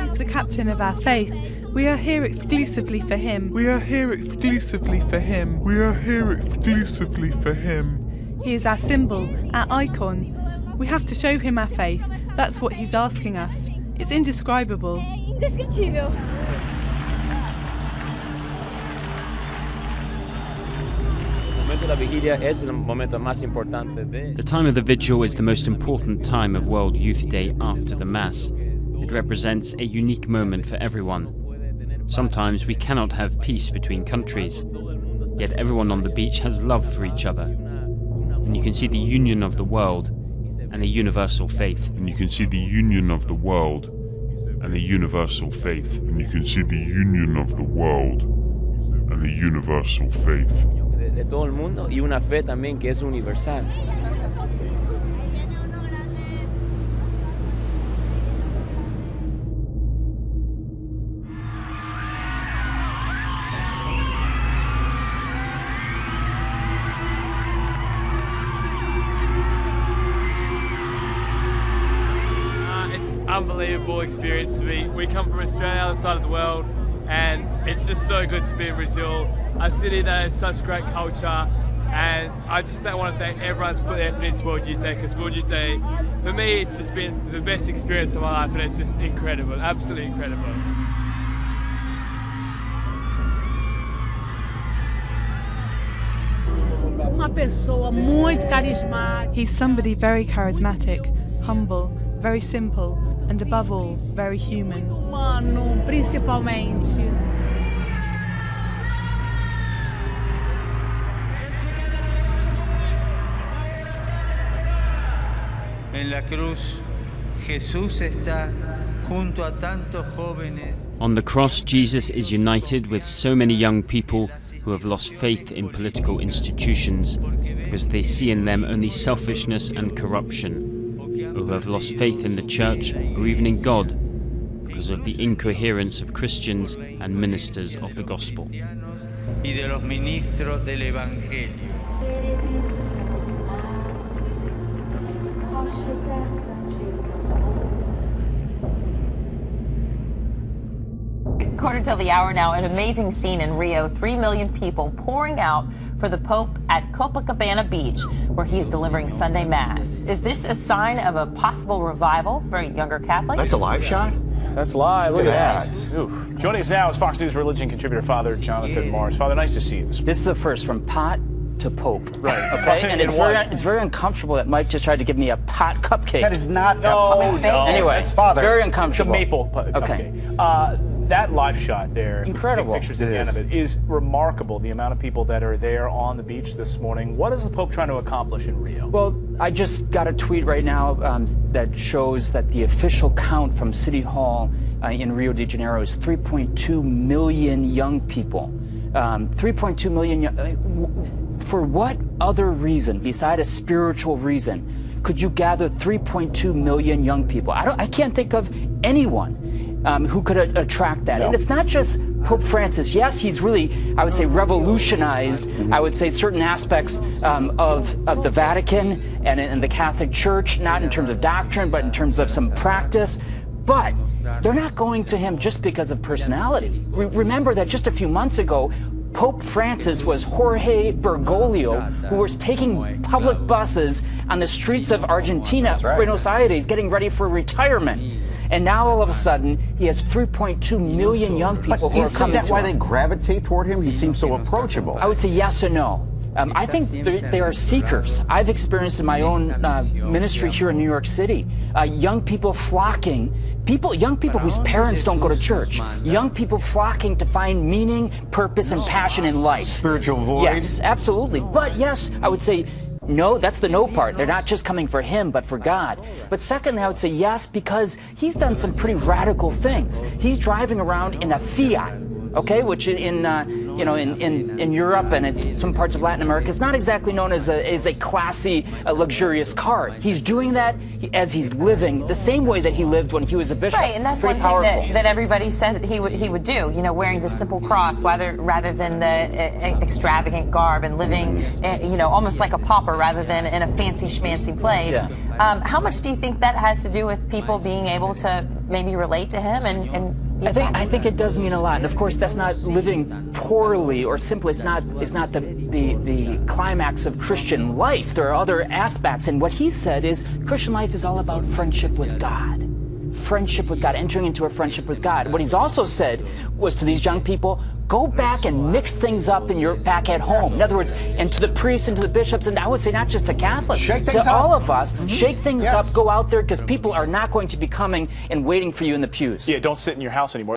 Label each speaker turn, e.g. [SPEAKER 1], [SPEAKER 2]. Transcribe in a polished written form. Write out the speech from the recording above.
[SPEAKER 1] He's the captain of our faith. We are here exclusively for him.
[SPEAKER 2] We are here exclusively for him. We are here exclusively for him.
[SPEAKER 1] He is our symbol, our icon. We have to show him our faith. That's what he's asking us. It's indescribable.
[SPEAKER 3] Indescritível.
[SPEAKER 4] The time of the vigil is the most important time of World Youth Day after the Mass. It represents a unique moment for everyone. Sometimes we cannot have peace between countries, yet everyone on the beach has love for each other. And you can see the union of the world and a universal faith.
[SPEAKER 2] And you can see the union of the world and a universal faith. And you can see the union of the world and a universal faith.
[SPEAKER 5] De todo el mundo y una fe también que es universal.
[SPEAKER 6] It's an unbelievable experience to me. We come from Australia, other side of the world, and it's just so good to be in Brazil, a city that has such great culture. And I just want to thank everyone who's put their effort into World Youth Day, because World Youth Day, for me, it's just been the best experience of my life, and it's just incredible, absolutely incredible.
[SPEAKER 3] Uma pessoa muito carismática.
[SPEAKER 1] He's somebody very charismatic, humble, very simple, and above all, very human.
[SPEAKER 3] Humano, principalmente.
[SPEAKER 7] En la cruz, Jesús está junto a tantos jóvenes.
[SPEAKER 4] On the cross, Jesus is united with so many young people who have lost faith in political institutions because they see in them only selfishness and corruption, or who have lost faith in the church or even in God because of the incoherence of Christians and ministers of the gospel.
[SPEAKER 7] Y de los ministros del Evangelio.
[SPEAKER 8] Quarter till the hour now, an amazing scene in Rio. 3 million people pouring out for the Pope at Copacabana Beach, where he is delivering Sunday Mass. Is this a sign of a possible revival for younger Catholics?
[SPEAKER 9] That's a live shot?
[SPEAKER 10] That's live. Look at that. Ooh. Joining us now is Fox News religion contributor Father Jonathan Morris. Father, nice to see you.
[SPEAKER 11] This is the first, from pot to Pope.
[SPEAKER 10] Right.
[SPEAKER 11] Okay. And it's very uncomfortable that Mike just tried to give me a pot cupcake.
[SPEAKER 9] That is not.
[SPEAKER 10] No.
[SPEAKER 11] Anyway,
[SPEAKER 9] Father.
[SPEAKER 11] Very uncomfortable.
[SPEAKER 10] It's a maple cupcake. That live shot there,
[SPEAKER 11] incredible.
[SPEAKER 10] Take pictures at the end of it, is remarkable. The amount of people that are there on the beach this morning. What is the Pope trying to accomplish in Rio?
[SPEAKER 11] Well, I just got a tweet right now that shows that the official count from City Hall in Rio de Janeiro is 3.2 million young people. 3.2 million. For what other reason, beside a spiritual reason, could you gather 3.2 million young people? I can't think of anyone who could attract that. No. And it's not just Pope Francis. Yes, he's really, I would say, revolutionized, I would say, certain aspects of the Vatican and the Catholic Church, not in terms of doctrine, but in terms of some practice. But they're not going to him just because of personality. Remember that just a few months ago, Pope Francis was Jorge Bergoglio, who was taking public buses on the streets of Argentina, Buenos Aires, getting ready for retirement. And now all of a sudden, he has 3.2 million young people who are coming to him.
[SPEAKER 9] Isn't that why they gravitate toward him? He seems so approachable.
[SPEAKER 11] I would say yes and no. I think they are seekers. I've experienced in my own ministry here in New York City, young people flocking, young people whose parents don't go to church, young people flocking to find meaning, purpose, and passion in life.
[SPEAKER 9] Spiritual void?
[SPEAKER 11] Yes, absolutely. But yes, I would say no, that's the no part. They're not just coming for him, but for God. But secondly, I would say yes, because he's done some pretty radical things. He's driving around in a Fiat. okay, which in Europe and it's some parts of Latin America is not exactly known as a classy, luxurious car. He's doing that as he's living the same way that he lived when he was a bishop.
[SPEAKER 8] Right, and that's
[SPEAKER 11] Very
[SPEAKER 8] one thing
[SPEAKER 11] powerful.
[SPEAKER 8] that everybody said that he would do. You know, wearing the simple cross rather than the extravagant garb, and living, almost like a pauper rather than in a fancy schmancy place.
[SPEAKER 11] Yeah.
[SPEAKER 8] How much do you think that has to do with people being able to maybe relate to him and
[SPEAKER 11] I think it does mean a lot, and of course that's not living poorly or simply. It's not the climax of Christian life. There are other aspects, and what he said is Christian life is all about friendship with God. Friendship with God, entering into a friendship with God. What he's also said was to these young people, go back and mix things up back at home. In other words, and to the priests and to the bishops, and I would say not just the Catholics, to all of us, shake things up, go out there, because people are not going to be coming and waiting for you in the pews.
[SPEAKER 10] Yeah, don't sit in your house anymore.